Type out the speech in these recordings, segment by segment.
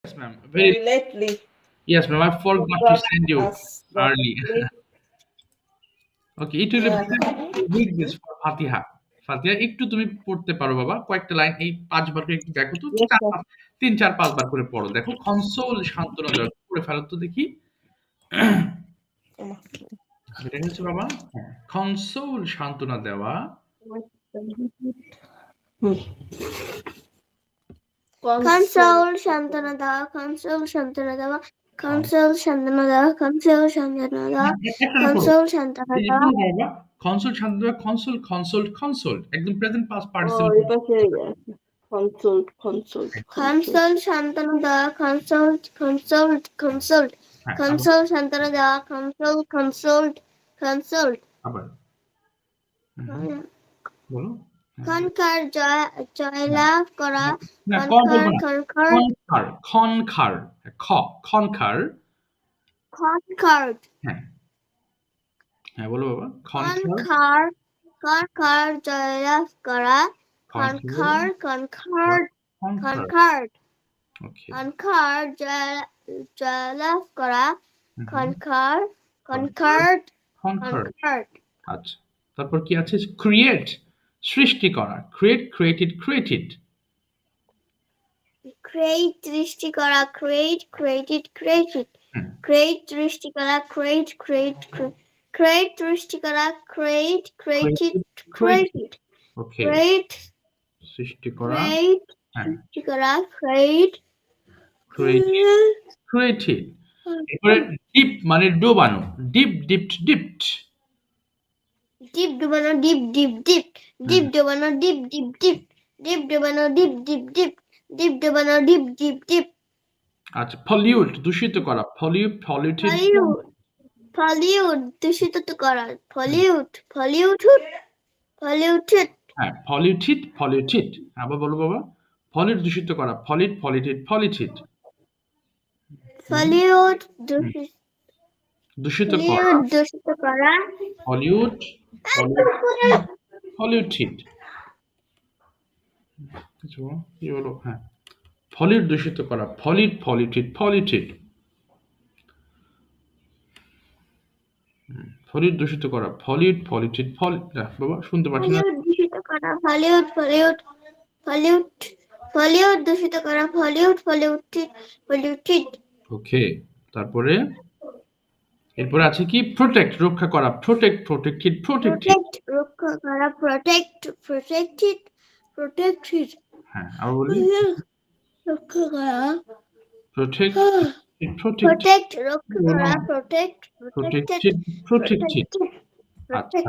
Yes, ma'am. very lately. Yes, ma'am. I You forgot to brought send you us the early. link. Okay, it will be read this for Fatiha. ফাতিহা একটু তুমি পড়তে পারো বাবা, কয়েকটা line এই 5 বার করে একটু দেখো তো, Yes, sir. 3 4 5 বার করে পড়ো, দেখো কনসোল সান্ত্বনা দেওয়া পড়ে ফেলো তো দেখি। এটা হচ্ছে বাবা কনসোল সান্ত্বনা দেওয়া, Console Shantana Dava, Console Shantana Dava, Console Shantana Dava, Console Shantana Dava, Console Shantana এই যে Dava. পুরো বাবা কনসোল সান্ত্বনা দেওয়া, কনসোল কনসোল্ট কনসোল্ট একদম present past Oh, participle. it was consult. Console Shantana Dava, Consult, Consult, Consult. Console Shantana Dava, Console, Consult, Consult. আবার বলো Conquer জয়লাভ করা, না ক বলবো না, খনকার খনকার খ খনকার conquered. হ্যাঁ হ্যাঁ বলো বাবা Conquer জয়লাভ করা, conquered. ওকে Conquer জয়লাভ করা, conquered. আচ্ছা তারপর কি আছে, ক্রিয়েট সৃষ্টি করা, ক্রিয়েটেড Create সৃষ্টি করা, created. Create সৃষ্টি করা, create সৃষ্টি করা, created. ওকে Create সৃষ্টি করা সৃষ্টি করা, ক্রিয়েটেড। এবারে ডিপ মানে ডোবানো, ডিপড ডিপ ডুবানো, ডিপ ডুবানো, ডিপ ডুবানো, ডিপ ডুবানো, ডিপ। আচ্ছা পলিউট দূষিত করা, পলিউটেড দূষিত করা, polluted. হ্যাঁ পলিউটেড আবার বলো বাবা, পলিউট দূষিত করা, পলিউটেড দূষিত করা, পলিউটেড কি বলো, হ্যাঁ পলিউট দূষিত করা, পলিউটেড দূষিত করা, পলিউটেড বাবা শুনতে পাচ্ছি না, দূষিত করা, polluted দূষিত করা, polluted. ওকে তারপরে এরপরে আছে কি, প্রোটেক্ট রক্ষা করা, protected রক্ষা করা, protected. হ্যাঁ আবার বলি রক্ষা করা, protect রক্ষা করা, protected আচ্ছা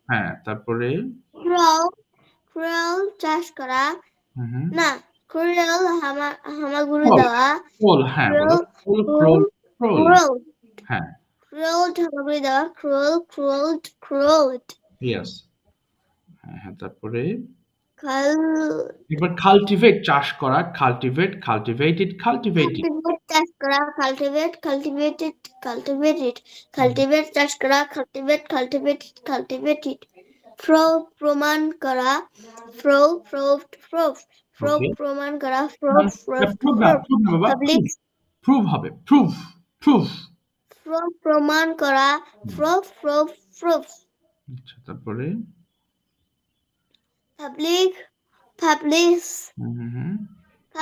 হ্যাঁ তারপরে cruel চাষ করা, না cruel হামাগুড়ি দেওয়া, হ্যাঁ হ্যাঁ cruel হামাগুড়ি দেওয়া, cruel. ইয়েস হ্যাঁ তারপরে এবার কাল্টিভেট চাষ করা, কাল্টিভেটেড চাষ করা, cultivated. Cultivate চাষ করা, cultivated. প্রমাণ করা, প্রমাণ করা, public প্রুভ হবে, প্রুফ প্রমাণ করা, proof. আচ্ছা তারপরে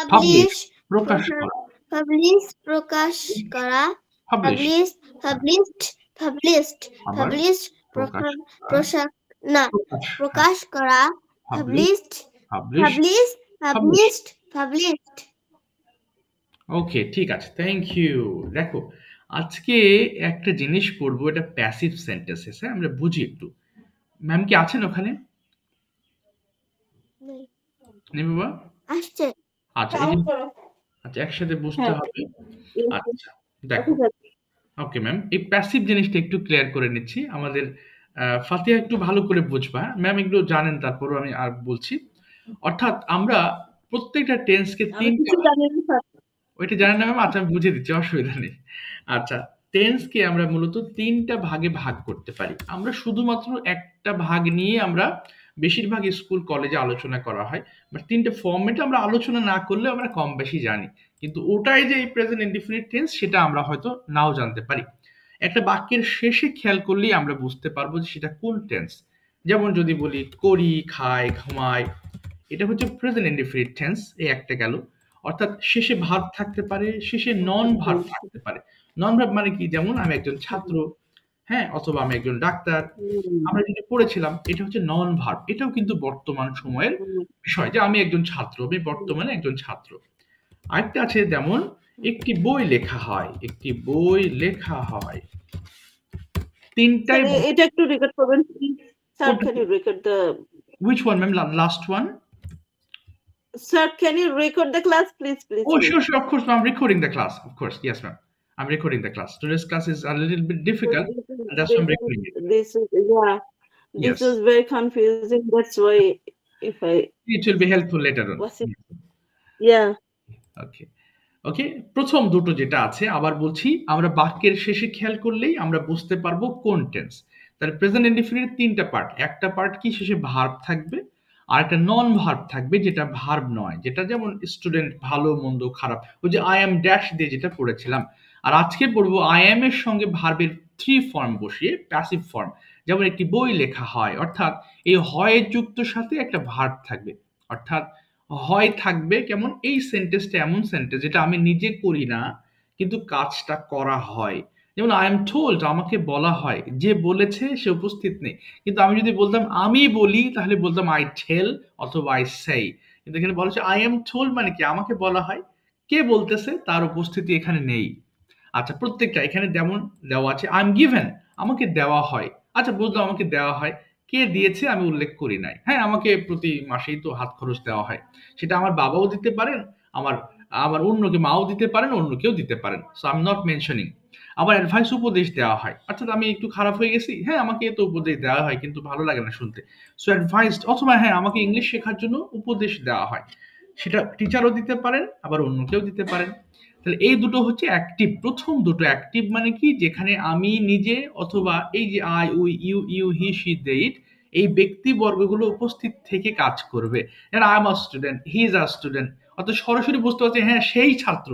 publish প্রকাশ করা, প্রকাশ করা, প্রকাশ করা, published. ওকে ঠিক আছে, থ্যাংক ইউ। দেখো আজকে একটা জিনিস পড়বো, এটা প্যাসিভ সেন্টেন্সেস, হ্যাঁ আমরা বুঝি একটু। ম্যাম কি আছেন ওখানে? নেই বাবা আসছে। আচ্ছা একসাথে বুঝতে হবে। আচ্ছা দেখো ওকে ম্যাম, এই প্যাসিভ জিনিসটা একটু ক্লিয়ার করে নিচ্ছি, আমাদের ফাতিহা একটু ভালো করে বুঝবা ম্যাম, এগুলো জানেন তারপরও আমি আর বলছি। অর্থাৎ আমরা প্রত্যেকটা টেন্সকে ওইটা জানেন না ম্যাম? আচ্ছা আমি বুঝিয়ে দিচ্ছি, অসুবিধা নেই। আচ্ছা টেন্সকে আমরা মূলত 3টা ভাগে ভাগ করতে পারি। আমরা শুধুমাত্র একটা ভাগ নিয়ে আমরা বেশিরভাগ স্কুল কলেজে আলোচনা করা হয়, বাট 3টে ফরম্যাটে আমরা আলোচনা না করলে আমরা কম বেশি জানি। কিন্তু ওটাই যে এই প্রেজেন্ট ইনডিফিনিট টেন্স সেটা আমরা হয়তো নাও জানতে পারি। একটা বাক্যের শেষে খেয়াল করলেই আমরা বুঝতে পারবো যে সেটা কোন টেন্স। যেমন যদি বলি করি, খাই, ঘুমাই, এটা হচ্ছে প্রেজেন্ট ইনডিফিনিট টেন্স, এই একটা গেল। অর্থাৎ শেষে ভার্ব থাকতে পারে, শেষে নন ভার্ব থাকতে পারে। নন ভার্ব মানে কি? যেমন আমি একজন ছাত্র, হ্যাঁ, অথবা আমি একজন ডাক্তার। আমরা যেটা পড়েছিলাম এটা হচ্ছে নন ভার্ব। এটাও কিন্তু বর্তমান সময়ের বিষয় যে আমি একজন ছাত্র, আমি বর্তমানে একজন ছাত্র। আরেকটা আছে যেমন একটি বই লেখা হয়, একটি বই লেখা হয়। তিনটাই এটা একটু রেকর্ড করবেন please sir, can you record the which one ma'am? Last one? Sir, can you record the class please? Oh sure, of course I'm recording the class, of course, yes ma'am, I'm recording the class. Today's class is a little bit difficult and that's why I'm recording it. This Yes, was very confusing, that's why if I it will be helpful later on. was it yeah ওকে ওকে, প্রথম দুটো যেটা আছে আবার বলছি, আমরা বাক্যের শেষে খেয়াল করলেই আমরা বুঝতে পারবো কোন টেন্স। তাহলে প্রেজেন্ট ইনডিফিনিট তিনটা পার্ট, একটা পার্ট কি শেষে ভার্ব থাকবে, আর একটা নন ভার্ব থাকবে যেটা ভার্ব নয়, যেটা যেমন স্টুডেন্ট, ভালো মন্দ খারাপ, ওই যে আই এম ড্যাশ দিয়ে যেটা পড়েছিলাম। আর আজকে পড়বো আই এম এর সঙ্গে ভার্বের থ্রি ফর্ম বসিয়ে প্যাসিভ ফর্ম। যেমন একটি বই লেখা হয়, অর্থাৎ এই হয়ের যুক্ত সাথে একটা ভার্ব থাকবে, অর্থাৎ হয় থাকবে কেমন, এই সেন্টেন্সটা এমন সেন্টেন্স যেটা আমি নিজে করি না কিন্তু কাজটা করা হয়। যেমন আই এম টোল্ড, আমাকে বলা হয়, যে বলেছে সে উপস্থিত নেই। কিন্তু আমি যদি বলতাম আমি বলি তাহলে বলতাম আই টেল অথবা আই সেই। কিন্তু এখানে বলা হচ্ছে আই এম টোল্ড মানে কি? আমাকে বলা হয়, কে বলতেছে তার উপস্থিতি এখানে নেই। আচ্ছা, প্রত্যেকটা এখানে যেমন দেওয়া আছে আই এম গিভেন, আমাকে দেওয়া হয়। আচ্ছা, বুঝলাম আমাকে দেওয়া হয়, কে দিয়েছে আমি উল্লেখ করি নাই। হ্যাঁ, আমাকে প্রতি মাসেই তো হাত খরচ দেওয়া হয়, সেটা আমার বাবাও দিতে পারেন, আমার আমার অন্যকে মাও দিতে পারেন, অন্য কেউ দিতে পারেন। So I am not mentioning. আবার অ্যাডভাইস, উপদেশ দেওয়া হয়, অর্থাৎ আমি একটু খারাপ হয়ে গেছি, হ্যাঁ আমাকে তো উপদেশ দেওয়া হয় কিন্তু ভালো লাগে না শুনতে, সো অ্যাডভাইসড। অথবা হ্যাঁ, আমাকে ইংলিশ শেখার জন্য উপদেশ দেওয়া হয়, সেটা টিচারও দিতে পারেন আবার অন্য কেউ দিতে পারেন। তাহলে এই দুটো হচ্ছে অ্যাক্টিভ। প্রথম দুটো অ্যাক্টিভ মানে কি? যেখানে আমি নিজে অথবা এই যে I, we, you, he, she, they, it, এই ব্যক্তিবর্গগুলো উপস্থিত থেকে কাজ করবে। I am a student, he is a student, অর্থাৎ সরাসরি বুঝতে পারছি হ্যাঁ সেই ছাত্র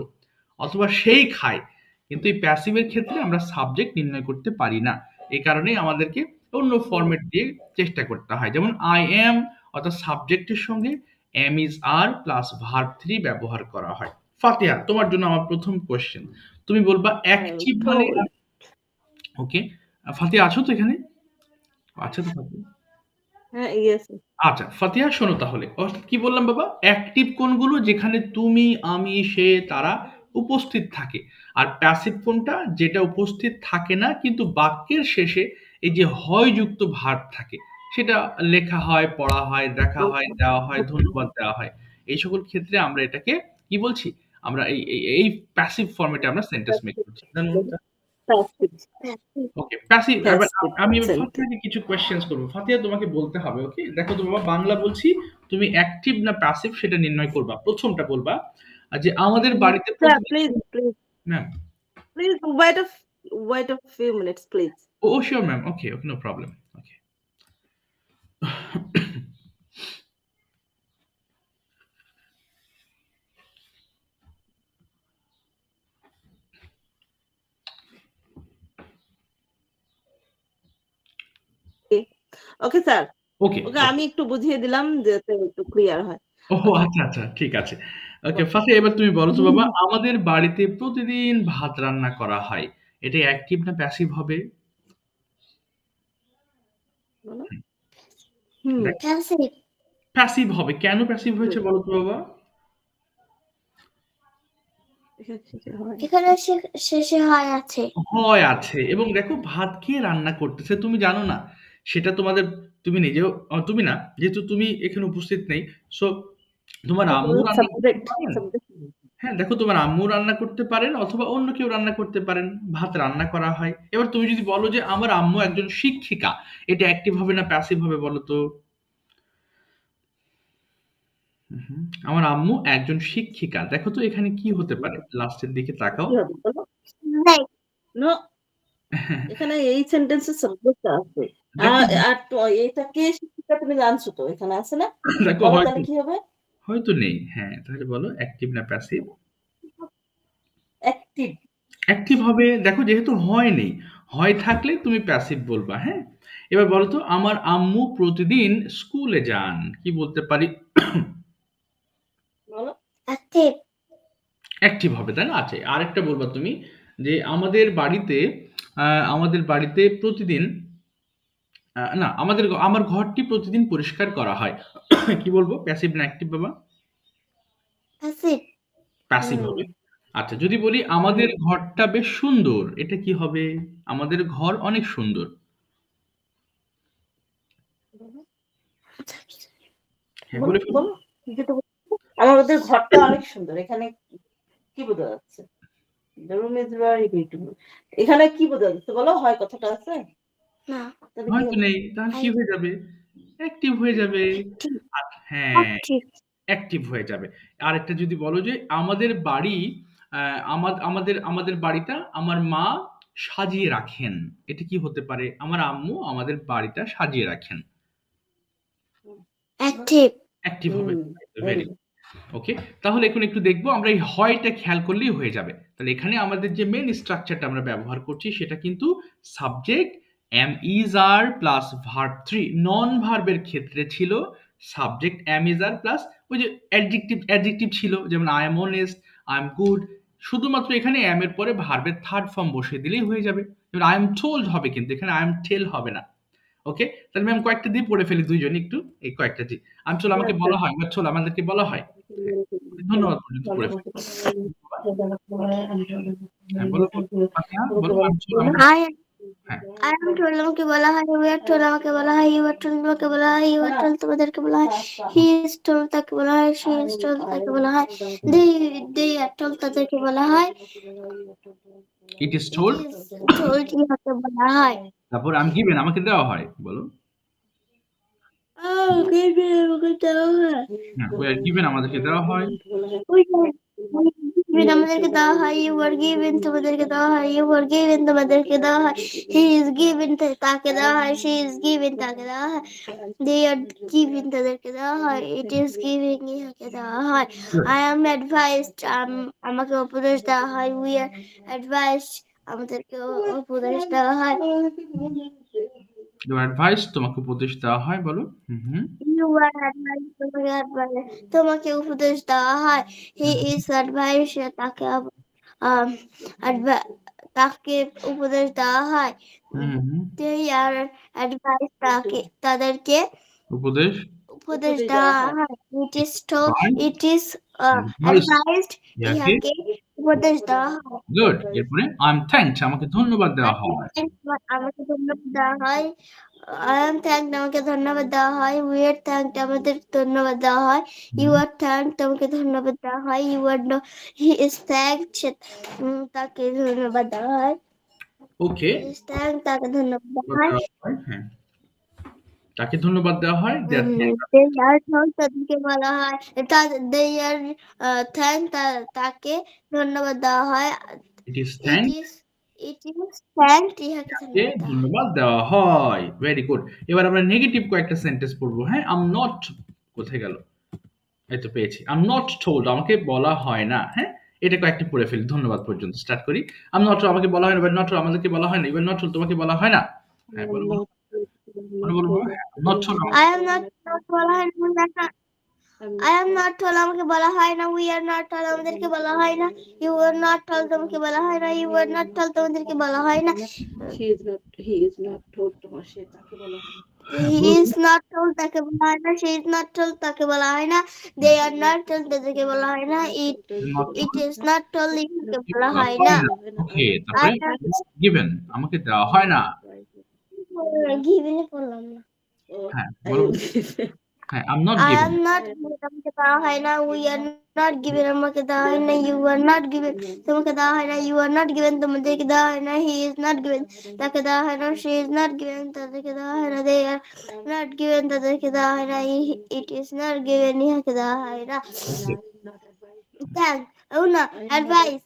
অথবা সেই খায়। কিন্তু এই প্যাসিভের ক্ষেত্রে আমরা সাবজেক্ট নির্ণয় করতে পারি না, এই কারণেই আমাদেরকে অন্য ফরম্যাট দিয়ে চেষ্টা করতে হয়। যেমন আই এম, অর্থাৎ সাবজেক্টের সঙ্গে am is are plus verb three ব্যবহার করা হয়। ফাতিহা, তোমার জন্য আমার প্রথম কোশ্চেন, তুমি বলবা অ্যাক্টিভ মানে, ওকে ফাতিহা আছো তো এখানে? আচ্ছা তো ফাতিহা, হ্যাঁ ইয়েস আচ্ছা ফাতিহা শোনো তাহলে, কি বললাম বাবা? অ্যাক্টিভ কোনগুলো? যেখানে তুমি, আমি, সে, তারা উপস্থিত থাকে। আর প্যাসিভ কোনটা? যেটা উপস্থিত থাকে না কিন্তু বাক্যের শেষে এই যে হয় যুক্ত ভার্ব থাকে, সেটা লেখা হয়, পড়া হয়, দেখা হয়, দেওয়া হয়, ধন্যবাদ দেওয়া হয়। এই সকল ক্ষেত্রে আমরা এটাকে কি বলছি? আমরা এই প্যাসিভ ফর্মেটে আমরা সেন্টেন্স মেক করছি। ওকে, প্যাসিভ। এবার আমি এবার ফাতিহাকে কিছু কোয়েশ্চেন্স করব। ফাতিহা তোমাকে বলতে হবে, ওকে? দেখো তো বাবা, বাংলা বলছি, তুমি অ্যাক্টিভ না প্যাসিভ সেটা নির্ণয় করবা। প্রথমটা বলবা যে আমাদের বাড়িতে please ma'am, please wait a few minutes please. Oh sure ma'am, okay okay, no problem, okay. Okay sir, okay okay আমি একটু বুঝিয়ে দিলাম যাতে একটু ক্লিয়ার হয়। ও আচ্ছা আচ্ছা, ঠিক আছে। ওকে ফাতিহা, এবার তুমি বলো তো বাবা, আমাদের বাড়িতে প্রতিদিন ভাত রান্না করা হয়, এটা অ্যাক্টিভ না প্যাসিভ হবে? প্যাসিভ হবে। কেন প্যাসিভ হয়েছে বলো তো বাবা? এখানে শেষে হয় আছে, হয় আছে, এবং দেখো ভাত কে রান্না করতেছে তুমি জানো না, সেটা তোমাদের, তুমি নিজেও, তুমি না, যেহেতু তুমি এখানে উপস্থিত নেই, সো তোমার আম্মু রান্না করতে পারেন। হ্যাঁ, দেখো তোমার আম্মু রান্না করতে পারেন অথবা অন্য কেউ রান্না করতে পারেন, ভাত রান্না করা হয়। এবার তুমি যদি বলো যে আমার আম্মু একজন শিক্ষিকা, এটা অ্যাক্টিভ হবে না প্যাসিভ হবে বলো তো? আমার আম্মু একজন শিক্ষিকা, দেখো তো এখানে কি হতে পারে? লাস্টের দিকে তাকাও। নো, এখানে এই সেন্টেন্সের সাবজেক্টটা আছে, আর তো এটা কে শিক্ষিকা তুমি জানছো তো, এখানে আছে না? দেখো তাহলে কি হবে? হয়তো নেই। হ্যাঁ, তাহলে বলো অ্যাক্টিভ না প্যাসিভ? অ্যাক্টিভ হবে, দেখো যেহেতু হয় নেই, হয় থাকলে তুমি প্যাসিভ বলবা। হ্যাঁ, এবার বলো তো, আমার আম্মু প্রতিদিন স্কুলে যান, কি বলতে পারি? বলো। অ্যাক্টিভ। অ্যাক্টিভ হবে, তাই না? আচ্ছা, আরেকটা বলবা তুমি, যে আমাদের বাড়িতে প্রতিদিন না, আমার ঘরটি প্রতিদিন পরিষ্কার করা হয়। কি বলবো, প্যাসিভ না অ্যাক্টিভ বাবা? প্যাসিভ। প্যাসিভ হবে। আচ্ছা, যদি বলি আমাদের ঘরটা বেশ সুন্দর, এটা কি হবে? আমাদের ঘর অনেক সুন্দর। হ্যাঁ, বলে ফেলো। বলো, যেটা আমাদের ঘরটা অনেক সুন্দর। এখানে কি বোঝা যাচ্ছে? The room is very beautiful. এখানে কি বোঝা যাচ্ছে বলো? হয় কথাটা আছে? না। তাহলে কি হয়তো হবে? নেই, তাহলে কি হয়ে যাবে? অ্যাক্টিভ হয়ে যাবে। হ্যাঁ, অ্যাক্টিভ। অ্যাক্টিভ হয়ে যাবে। আরেকটা যদি বলো যে আমাদের বাড়ি, আমাদের বাড়িটা আমার মা সাজিয়ে রাখেন, এটা কি হতে পারে? আমার আম্মু আমাদের বাড়িটা সাজিয়ে রাখেন। অ্যাক্টিভ। অ্যাক্টিভ হবে। very ভেরি ওকে। তাহলে এখন একটু দেখবো, আমরা এই হয়টা খেয়াল করলেই হয়ে যাবে। তাহলে এখানে আমাদের যে মেন স্ট্রাকচারটা আমরা ব্যবহার করছি সেটা কিন্তু subject am is are plus verb 3। নন ভার্বের ক্ষেত্রে ছিল subject am is are plus ওই যে অ্যাডজেক্টিভ ছিল, যেমন I am honest, I am good. শুধুমাত্র এখানে am এর পরে ভার্বের থার্ড ফর্ম বসিয়ে দিলেই হয়ে যাবে। যেমন আই এম টোল্ড হবে, কিন্তু এখানে আই এম টেল হবে না। ওকে, তাহলে ম্যাম কয়েকটা দিয়ে পড়ে ফেলি দুইজন একটু, এই কয়েকটা জি। আমি চলো, আমাকে বলা হয়, চলো আমাদেরকে বলা হয়। ধন্যবাদ পর্যন্ত পড়ে ফেলি। হ্যাঁ, বলো বলো। আচ্ছা, বলো আমি চলো আমাকে। আই হ্যাঁ, আই এম টোল্ড আমাকে বলা হয়, উই আর টোল্ড আমাকে বলা হয়, ইউ আর টোল্ড আমাকে বলা হয়, ইউ আর টোল্ড তোমাদেরকে বলা হয়, হি ইজ টোল্ড তাকে বলা হয়, শি ইজ টোল্ড তাকে বলা হয়, দে আর টোল্ড তাদেরকে বলা হয়, it is it told. Is told ইহাকে বলা হয়। তারপর আমি গিভেন, আমাকে দেওয়া হয়, বলো। আমাকে দেওয়া হয়। হ্যাঁ, we are given, আমাদেরকে দেওয়া হয়। given আমাদেরকে দেওয়া হয়, ইউ আর গিভেন তোমাদেরকে দেওয়া হয়, ইউ আর গিভেন তোমাদেরকে দেওয়া হয়, হি ইজ গিভেন তাকে দেওয়া হয়, শি ইজ গিভেন তাকে দেওয়া হয়, দে আর গিভেন তাদেরকে দেওয়া হয়, ইট ইজ গিভিং ইহাকে দেওয়া হয়, আই এম অ্যাডভাইসড আমাকে উপদেশ দেওয়া হয়, উই আর অ্যাডভাইসড আমাদেরকে উপদেশ দেওয়া হয়, ইউ অ্যাডভাইস, তোমাকে উপদেশ দেওয়া হয়, বলো। হুম। ইউ আর অ্যাডভাইস তোমাকে উপদেশ দেওয়া হয়, হি ইজ অ্যাডভাইস তাকে উপদেশ দেওয়া হয়, দে আর অ্যাডভাইস তাদেরকে উপদেশ উপদেশ দেওয়া হয়, ইট ইজ অ্যাডভাইস অ্যাডভাইসড ইয়াকে। ইহাকে উপদেশ দেওয়া হয়। গুড। এরপরে আই এম থ্যাঙ্কড, আমাকে ধন্যবাদ দেওয়া হয়। আমাকে ধন্যবাদ দেওয়া হয়, আই এম থ্যাঙ্কড আমাকে ধন্যবাদ দেওয়া হয়, উই আর থ্যাঙ্কড আমাদের ধন্যবাদ দেওয়া হয়, ইউ আর থ্যাঙ্কড আমাকে ধন্যবাদ দেওয়া হয়, you are no he is thanked তাকে ধন্যবাদ দেওয়া হয়, ওকে, তাকে ধন্যবাদ দেওয়া হয়, হ্যাঁ, তাকে ধন্যবাদ দেওয়া হয়। they are told তাদেরকে বলা হয়, they are thanked তাকে ধন্যবাদ দেওয়া হয়, it is thank, it is thanked ইহাকে কে ধন্যবাদ দেওয়া হয়। ধন্যবাদ দেওয়া হয়। Very good. এবার আমরা নেগেটিভ কয়েকটা সেন্টেন্স পড়বো। হ্যাঁ, আই এম নট, কোথায় গেল? এই তো পেয়েছি। আই এম নট টোল্ড, আমাকে বলা হয় না। হ্যাঁ, এটা কয়েকটা পড়ে ফেলি, ধন্যবাদ পর্যন্ত স্টার্ট করি। আই এম নট, আমাকে বলা হয় না, নট আমাদেরকে বলা হয় না, ইউ আর নট, তোমাকে বলা হয় না। হ্যাঁ, বলো বলো বলো বলো। Not told, I am not told বলা হয় না, I am not told আমাকে বলা হয় না, we are not told আমাদেরকে বলা হয় না, you are not told তোমাকে বলা হয় না, you are not told তোমাদেরকে বলা হয় না, he is not told তোমার সে তাকে বলা হয় না। he is not told তাকে বলা হয় না, she is not told তাকে বলা হয় না, they are not told তাদেরকে বলা হয় না, it is not told ইহাকে বলা হয় না। ওকে, তারপরে গিভেন, আমাকে দেওয়া হয় না। গিভেনে পড়লাম না। হ্যাঁ, বলো। হ্যাঁ, I am not I given. am not given আমাকে দেওয়া হয় না, we are not given আমাকে দেওয়া হয় না, you are not given তোমাকে দেওয়া হয় না, you are not given তোমাদেরকে দেওয়া হয় না, he is not given তাকে দেওয়া হয় না, she is not given তাদেরকে দেওয়া হয় না, they are not given তাদেরকে দেওয়া হয় না, it is not given ইহাকে দেওয়া হয় না। Thank না advice,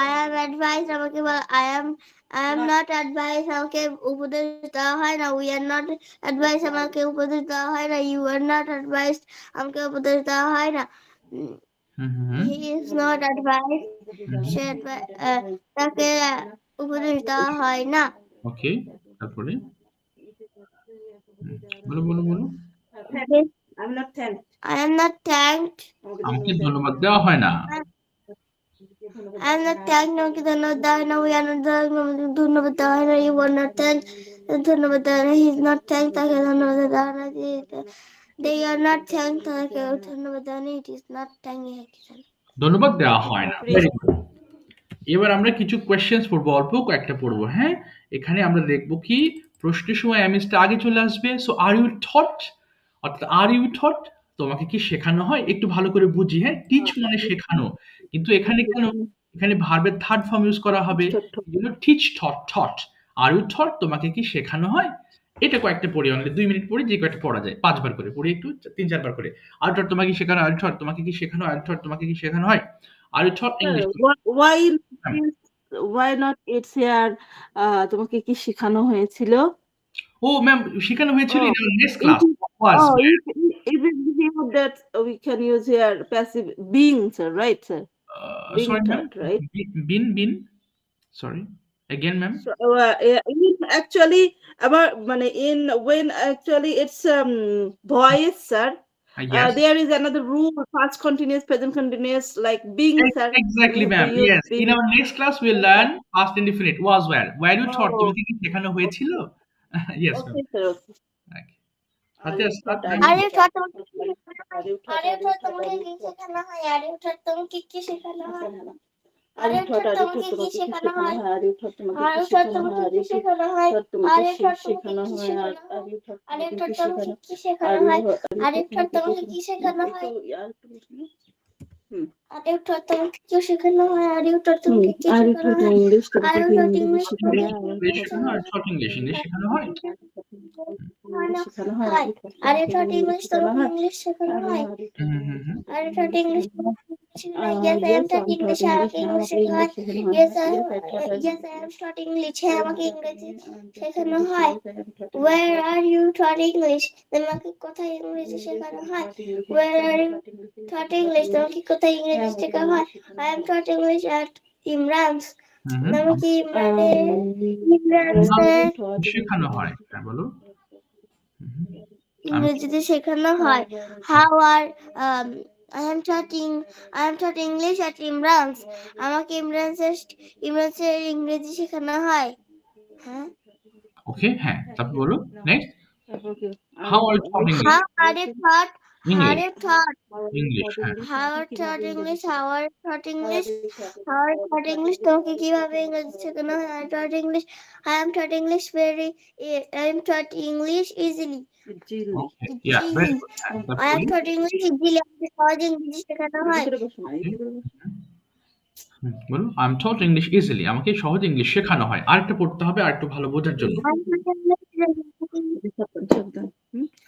I am advised আমাকে I am not advised আমাকে উপদেশ দেওয়া হয় না, we are not advised আমাকে উপদেশ দেওয়া হয় না, you are not advised আমাকে উপদেশ দেওয়া হয় না, he is not advised সে তাকে উপদেশ দেওয়া হয় না ওকে তারপরে বলো বলো বলো I'm not thanked. I am not thanked আমাকে ধন্যবাদ দেওয়া হয় না I am not thanked আমাকে ধন্যবাদ দেওয়া হয় না we are not thanked ধন্যবাদ দেওয়া হয় না you are not thanked ধন্যবাদ দেওয়া হয় না he is not thanked তাকে ধন্যবাদ দেওয়া হয় না they are not thanked তাকে ধন্যবাদ দেওয়া হয় না it is not thanked ধন্যবাদ দেওয়া হয় না ভেরি গুড এবার আমরা কিছু কোয়েশ্চেন্স পড়বো অল্প কয়েকটা পড়বো হ্যাঁ এখানে আমরা দেখবো কি প্রশ্নের সময় এমএসটা আগে চলে আসবে সো আর ইউ টট অর্থাৎ আর ইউ টট তোমাকে কি শেখানো হয় একটু ভালো করে বুঝি হ্যাঁ টিচ মানে শেখানো কিন্তু এখানে কেন এখানে ভার্বের থার্ড ফর্ম ইউজ করা হবে teach taught taught are you taught তোমাকে কি শেখানো হয় এটা কয়েকটা পড়ি অনলি 2 মিনিট পড়ি যে কয়েকটা পড়া যায় 5 বার করে পড়ি একটু 3-4 বার করে আর থট তোমাকে শেখানো আর থট তোমাকে কি শেখানো আর থট তোমাকে কি শেখানো হয় are you taught English Why not it's here তোমাকে কি শেখানো হয়েছিল ও ম্যাম শেখানো হয়েছিল in our next class was even here that we can use here passive being sir right sir being sorry ma'am taught, right been sorry again ma'am so, actually about in when actually it's voice sir yes there is another rule past continuous present continuous like being sir exactly ma'am yes in our next class we'll learn past indefinite was where you thought তোমাকে কি শেখানো হয়েছিল yes ma'am okay sir okay আচ্ছা আরে thought তোমাকে কি শেখানো হয় আরে থট তোমাকে কি শেখানো হয় আরে থট তোমাকে কি শেখানো হয় আরে থট তোমাকে কি শেখানো হয় আরে থট তোমাকে কি শেখানো হয় আরে থট তোমাকে কি শেখানো হয় আরে থট তোমাকে কি শেখানো হয় আরে থট তোমাকে কি শেখানো হয় আরে থট তোমাকে কি শেখানো হয় আরে থট ইংলিশ শেখানো আর থট ইংলিশ শেখানো হয় আরে থট ইংলিশ তোমাকে ইংলিশ শেখানো হয় আরে taught English yes I am taught English আমাকে ইংলিশ শেখানো হয় yes I am taught English আমাকে ইংরেজি শেখানো হয় where are you taught English তোমাকে কোথায় ইংরেজি শেখানো হয় where are you taught English তোমাকে কোথায় ইংরেজি শেখানো হয় I am taught English at Imran's তোমাকে ইমরানস শেখানো হয় বলো ইংরেজিতে শেখানো হয় how are I am taught English at Imran's আমাকে ইমরানসের ইংরেজি শেখানো হয় হ্যাঁ ওকে হ্যাঁ তারপর বলো next how are you taught English how are you taught English হ্যাঁ how are taught English how are taught English how are taught English তোমাকে কিভাবে ইংরেজি শেখানো হয় I taught English I am taught English I am taught English easily okay yeah very good I am taught English easily আমাকে সহজে ইংরেজি শেখানো হয় বলো I am taught English easily আমাকে সহজ ইংলিশ শেখানো হয় আরেকটা পড়তে হবে আরেকটু ভালো বোঝার জন্য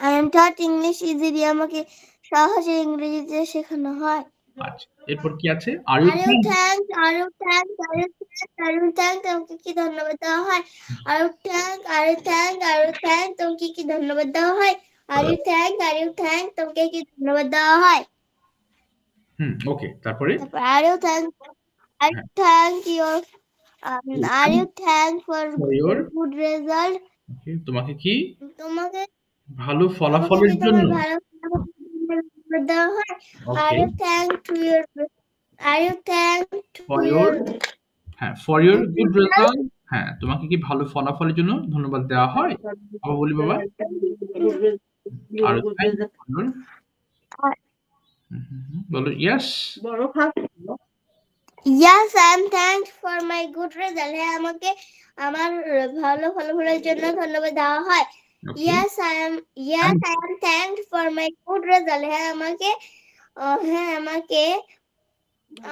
I am taught English easily আমাকে সহজে ইংরেজিতে শেখানো হয় আচ্ছা এরপর কি আছে are you thanked তোমাকে কি ধন্যবাদ দেওয়া হয় are you thanked তোমাকে কি ধন্যবাদ দেওয়া হয় are you thanked তোমাকে কি ধন্যবাদ দেওয়া হয় ওকে তারপরে are you thanked your are you thanked for your good result ওকে তোমাকে কি তোমাকে ভালো ফলাফলের জন্য দেওয়া হয় are you thanked for your good result হ্যাঁ তোমাকে কি ভালো ফলাফলের জন্য ধন্যবাদ দেওয়া হয় বাবা বলি বাবা আর বলো yes yes I am thanked for my good result হ্যাঁ আমাকে আমার ভালো ফলাফলের জন্য ধন্যবাদ দেওয়া হয় yes I am thanked for my good result হ্যাঁ আমাকে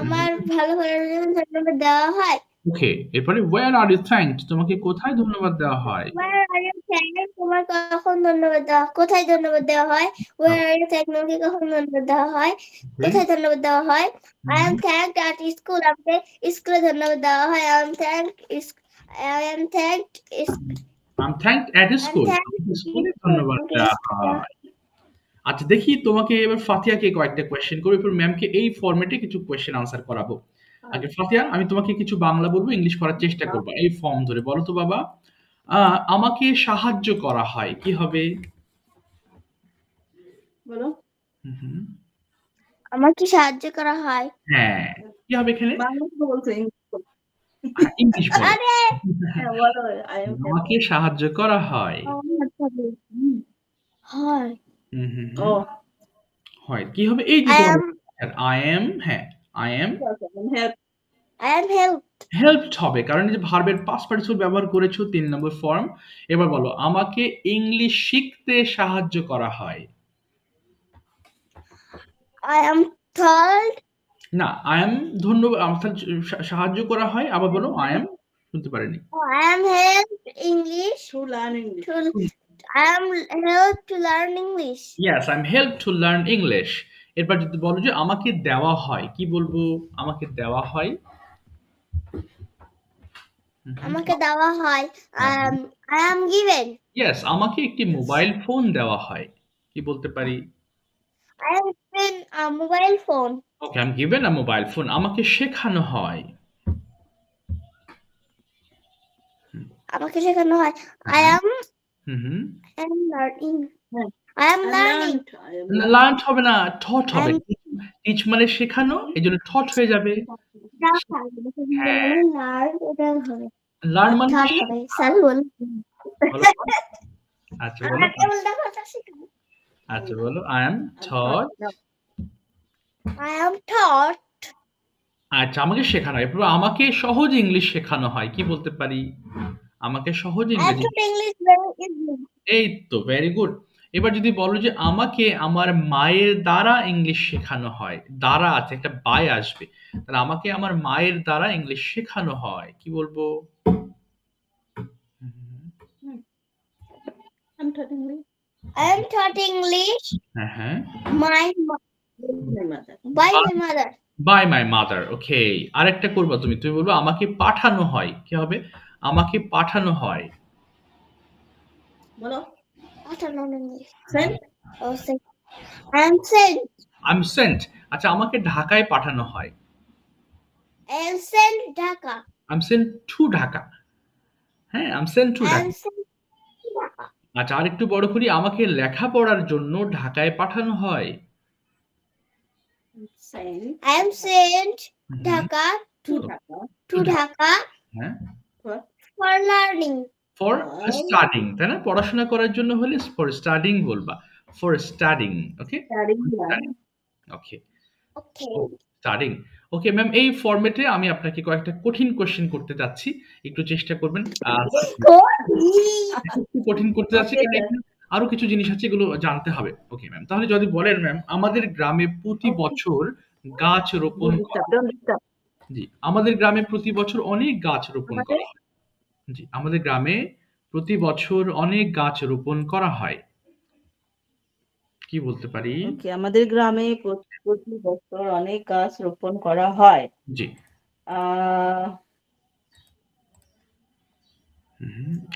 আমার ভালো ফলাফলের জন্য ধন্যবাদ দেওয়া হয় ওকে এরপরে where are you thanked তোমাকে কোথায় ধন্যবাদ দেওয়া হয় where are you thanked তোমার কখন ধন্যবাদ দেওয়া কোথায় ধন্যবাদ দেওয়া হয় where are you thanked তোমাকে কখন ধন্যবাদ দেওয়া হয় কোথায় ধন্যবাদ দেওয়া হয় I am thanked at school আমাকে স্কুলে ধন্যবাদ দেওয়া হয় I am thanked at school স্কুলে ধন্যবাদ দেওয়া হয় আচ্ছা দেখি তোমাকে এবার ফাতিহাকে কয়েকটা কোয়েশ্চেন করবো, এরপর ম্যামকে এই ফরম্যাটে কিছু কোয়েশ্চেন আনসার করাবো। আগে ফাতিহা, আমি তোমাকে কিছু বাংলা বলবো, ইংলিশ করার চেষ্টা করবো এই ফর্ম ধরে। বলো তো বাবা, আমাকে সাহায্য করা হয়, কি হবে? বলো। হুম, আমাকে সাহায্য করা হয়। হ্যাঁ, কি হবে এখানে? বাংলা তো বলছো, ইংলিশ বলো। ইংলিশ বলো। আরে হ্যাঁ, বলো, I am আমাকে সাহায্য করা হয়। হয়। হুম হুম ও হুম, হয় কি হবে? এই যে I তোমার am আই এম, হ্যাঁ I M help. helped. Helped হবে, কারণ এই যে ভার্বের পাস্ট পার্টিসিপল ব্যবহার করেছো 3 নম্বর ফর্ম। এবার বলো, আমাকে ইংলিশ শিখতে সাহায্য করা হয়। I am told. না, আই এম ধন্যবাদ, অর্থাৎ সাহায্য করা হয়। আবার বলো, আই এম, শুনতে পারিনি। I am helped English. To learn English. I am helped to learn English. Yes, I am help to learn English. এরপর যদি বলো যে আমাকে দেওয়া হয়, কি বলবো? আমাকে দেওয়া হয়। আমাকে দেওয়া হয়। I am given. ইয়েস, আমাকে একটি মোবাইল ফোন দেওয়া হয়, কি বলতে পারি? I am given a mobile phone. Okay, I am given a mobile phone. আমাকে শেখানো হয়। আমাকে শেখানো হয়। I am hmm learning. হ্যাঁ, I am I learning. learned. I am learned. Learn হবে না, থট হবে। I am টিচ মানে শেখানো, এই জন্য থট হয়ে যাবে। হ্যাঁ, learn এটা হবে। লার্ন মানে অর্থাৎ হবে। স্যার বল। বলো। আচ্ছা বলো, আচ্ছা বলো, I am thought. I am taught. আচ্ছা, আমাকে শেখানো হয়। এরপর আমাকে সহজ ইংলিশ শেখানো হয়, কি বলতে পারি? আমাকে সহজ I am ইংরেজি। taught English very easily. এই তো, ভেরি গুড। এবার যদি বলো যে আমাকে আমার মায়ের দ্বারা ইংলিশ শেখানো হয়, দ্বারা আছে, একটা বাই আসবে, তাহলে আমাকে আমার মায়ের দ্বারা ইংলিশ শেখানো হয়, কি বলবো? I'm taught English. I am taught English হ্যাঁ হ্যাঁ, my My mother. by my mother. By my mother. Okay, আরেকটা করবা তুমি, তুমি বলবো আমাকে পাঠানো হয়, কি হবে? আমাকে পাঠানো হয়। বলো। পাঠানো English. Send. Oh, sent. I am sent. I am sent. আচ্ছা, আমাকে ঢাকায় পাঠানো হয়। I am sent Dhaka. I am sent to Dhaka. হ্যাঁ, I am sent to I Dhaka. am sent Dhaka. আচ্ছা, আরেকটু বড় করি, আমাকে লেখাপড়ার জন্য ঢাকায় পাঠানো হয়। Send. I am sent hmm, Dhaka To Dhaka. to Dhaka হ্যাঁ, for learning. ফর স্টাডিং, তাই না? পড়াশোনা করার জন্য হলে ফর স্টাডিং বলবা, for studying. Okay, Studying. Learning. Okay, Okay. Studying. Okay ma'am, এই ফরম্যাটে আমি আপনাকে কয়েকটা কঠিন কোশ্চেন করতে যাচ্ছি, একটু চেষ্টা করবেন। একটু কঠিন করতে যাচ্ছি, Okay, কারণ sir. এখানে আরো কিছু জিনিস আছে, এগুলো জানতে হবে। ওকে ম্যাম, তাহলে যদি বলেন ম্যাম, আমাদের গ্রামে প্রতি বছর গাছ রোপণ Don't করা disturb. Don't disturb. জি, আমাদের গ্রামে প্রতি বছর অনেক গাছ রোপণ আমাদের? করা হয়। জি, আমাদের গ্রামে প্রতি বছর অনেক গাছ রোপণ করা হয়, কি বলতে পারি? Okay, আমাদের গ্রামে প্রতি বছর অনেক গাছ রোপণ করা হয়। জি, আহ,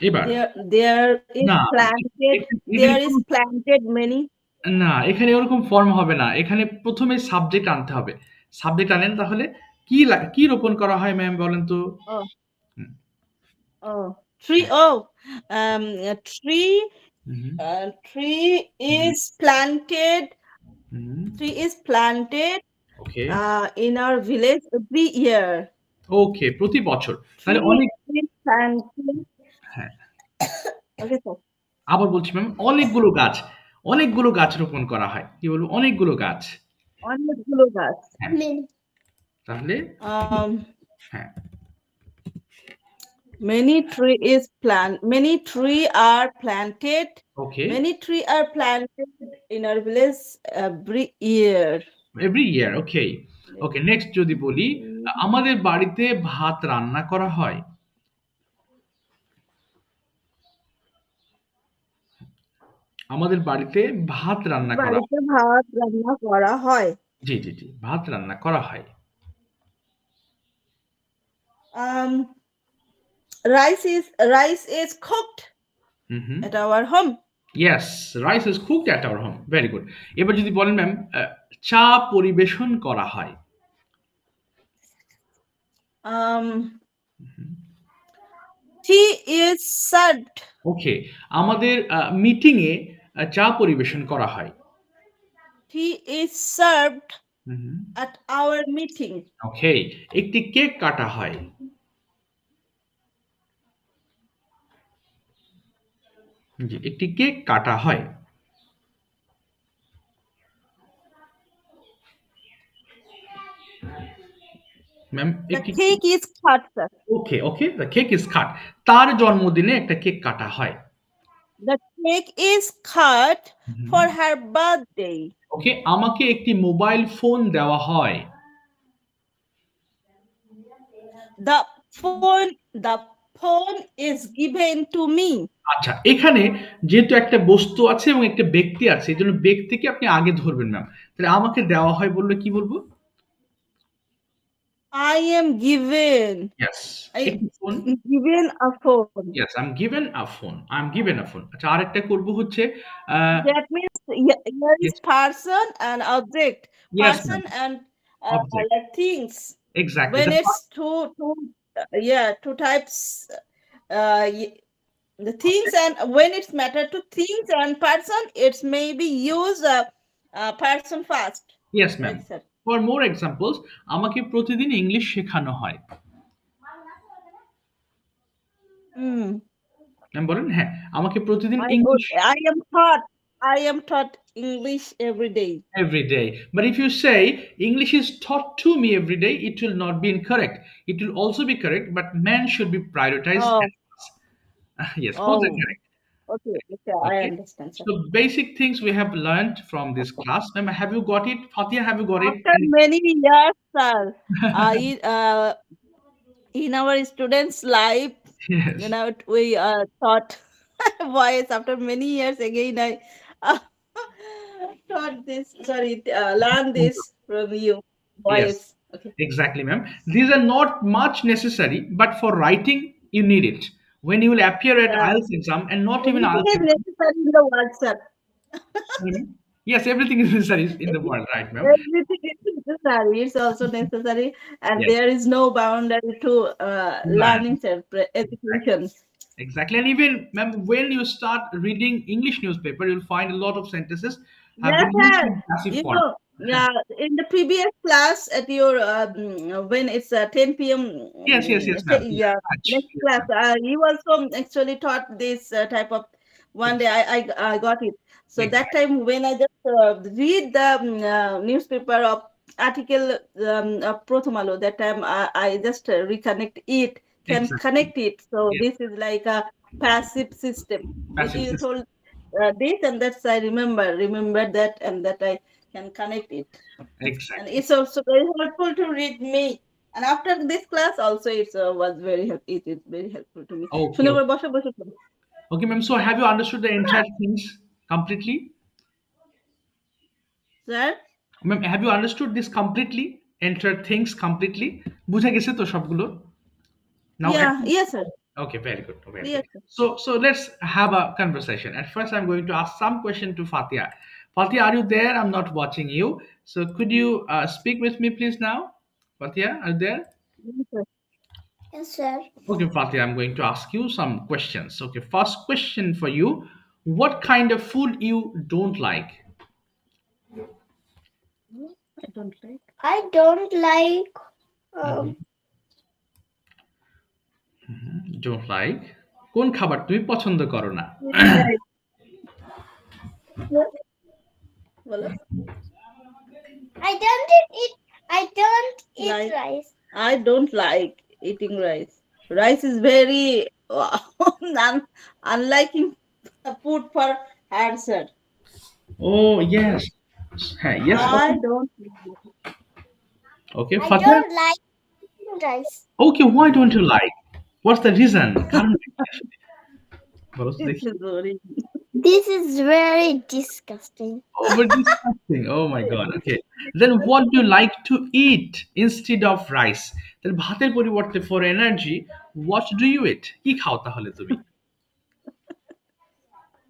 এবার there is না, planted. এখানে There is planted many. না, এখানে ওরকম ফর্ম হবে না। এখানে প্রথমে সাবজেক্ট আনতে হবে। সাবজেক্ট আনেন, তাহলে কি রোপণ করা হয় ম্যাম বলেন তো? Oh, hmm, oh, tree. Oh, a tree. Hmm, Tree is planted. Hmm, Tree is planted okay, in our village every year. ওকে, প্রতি বছর। তাহলে Tree অনেক, is planted. হ্যাঁ, Okay, sir. আবার বলছি ম্যাম, অনেকগুলো গাছ রোপণ করা হয়। কি বলবো? অনেকগুলো গাছ। অনেকগুলো গাছ। হ্যাঁ, তাহলে হ্যাঁ, Many tree are planted. Okay, Many tree are planted in our village every year. Every year. Okay, okay, next যদি বলি, আমাদের বাড়িতে ভাত রান্না করা হয়। আমাদের বাড়িতে ভাত রান্না করা হয়। বাড়িতে ভাত রান্না করা হয়। জি জি জি, ভাত রান্না করা হয়। Rice is cooked hmm hmm, at our home. Yes, rice is cooked at our home. Very good. এবার যদি বলেন ম্যাম চা পরিবেশন করা হয়। Tea is served. ওকে, আমাদের মিটিং এ চা পরিবেশন করা হয়। Tea is served at our meeting. ওকে, একটি কেক কাটা হয়। জি, একটি কেক কাটা হয়। Ma'am The cake is cut, sir. Okay, the cake is cut. তার জন্মদিনে একটা কেক কাটা হয়। The cake is cut for her birthday. ওকে, আমাকে একটি মোবাইল ফোন দেওয়া হয়। The phone is given to me. আচ্ছা, এখানে যেহেতু একটা বস্তু আছে এবং একটা ব্যক্তি আছে, এই জন্য ব্যক্তিকে আপনি আগে ধরবেন ম্যাম। তাহলে আমাকে দেওয়া হয় বললে কি বলবো? I am given. Yes. Given a phone. Yes, I'm given a phone. I'm given a phone. আচ্ছা, আরেকটা করব হচ্ছে that means here is person and object. Yes, Person and object. like things. Exactly. When it's two types. The things and when it's matter to things and person, it's maybe use person first. Yes, ma'am. For more examples, আমাকে প্রতিদিন English শেখানো হয়। Ma'am বলেন, হ্যাঁ, আমাকে প্রতিদিন English I am taught English every day. Every day. But if you say English is taught to me every day, it will not be incorrect. It will also be correct, but man should be prioritized. Yes, both are correct. Okay, I understand. So basic things we have learned from this class. Ma'am, have you got it? Fatia, have you got it? After many years, sir, in our students' life, yes. We taught voice. After many years, again I learned this from you. Voice. Yes, okay. Exactly, ma'am. These are not much necessary, but for writing, you need it. When you will appear at IELTS exam and not even IELTS exam. Necessary in the world, sir. Yes, everything is necessary in the world, right, ma'am? Everything is necessary. It's also necessary, and there is no boundary to learning education. Exactly, and even, ma'am, when you start reading English newspaper, you'll find a lot of sentences have been used in passive form. Yeah, in the previous class at your when it's 10 p.m. Yes, yeah, next class. You also actually taught this type of. One day I got it. So exactly. That time when I just read the newspaper of article of Prothom Alo, that time I just reconnect it, can connect it. So this is like a passive system. You told this, and that's I remember that, and that I can connect it. Exactly. And it's also very helpful to read me. And after this class also it was very helpful. It is very helpful to me. Okay, ma'am. So have you understood the entire things completely? Sir? Ma'am, have you understood this completely? Entire things completely? বুঝে গেছে তো সবগুলো? Now yes, sir. Okay, very good. Yes, good. So let's have a conversation. At first, I'm going to ask some question to Fatia. Fatia, are you there? I'm not watching you. So could you speak with me, please, now? Fatia, are you there? Yes, sir. Yes, sir. Okay, Fatia, I'm going to ask you some questions. Okay, first question for you. What kind of food you don't like? I don't like don't like কোন খাবার তুমি পছন্দ করো না? I don't eat rice. I don't like eating rice. Rice is very unlike food for answer. Oh yes. Yes. I don't. Okay, I Fatia? don't like rice. Okay, why don't you like? What's the reason? This is very disgusting. Disgusting. Oh my god. Okay. Then what do you like to eat instead of rice? Then ভাতের পরিবর্তে for energy, what do you eat? কি খাও তাহলে তুমি?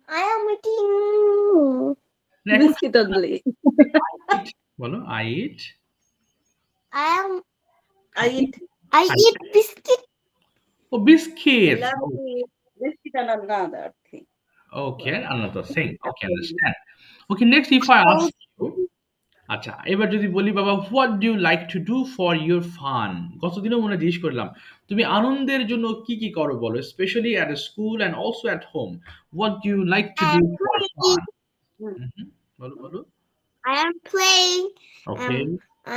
I am eating. Next Biscuit only. eat. বলো I eat. I eat. I eat biscuit. Oh, biscuits. Love to eat biscuit and another thing. Okay, another thing. Okay, understand. Okay, next if I ask you, আচ্ছা এবার যদি বলি বাবা what do you like to do for your fun গতদিনও মনে জিজ্ঞেস করলাম তুমি আনন্দের জন্য কি কি করো বলো specially at school and also at home what do you like to do for fun বলো বলো I am playing. Okay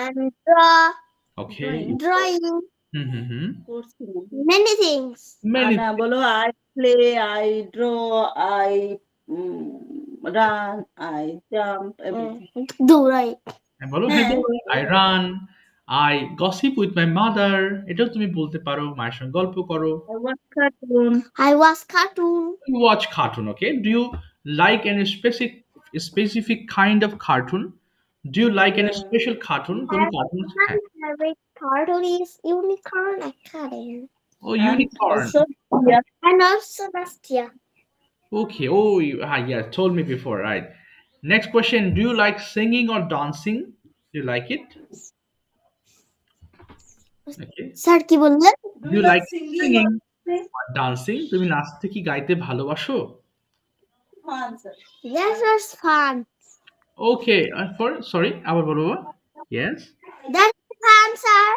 And okay drawing. Many things. Many Anna, bolo, I play, I draw, I run, I jump, everything. Do right. বলো I run I gossip with my mother এটাও তুমি বলতে পারো মায়ের সঙ্গে গল্প করো I watch cartoon. I watch cartoon. You watch cartoon, okay? Do you like any specific kind of cartoon? Do you like any special cartoon? কোনো cartoon আছে? My favorite cartoon is Unicorn Academy. Oh, unicorn. Also, yeah. And also Bastia. Okay. Oh, yeah, told me before, right? Next question. Do you like singing or dancing? Do you like it? Okay. Sir, কি বললেন? Do you like singing or dancing? তুমি নাচতে কি গাইতে ভালোবাসো? Fun, sir. That was fun. Okay. Sorry, আবার বলো বাবা. Yes. That's fun, sir.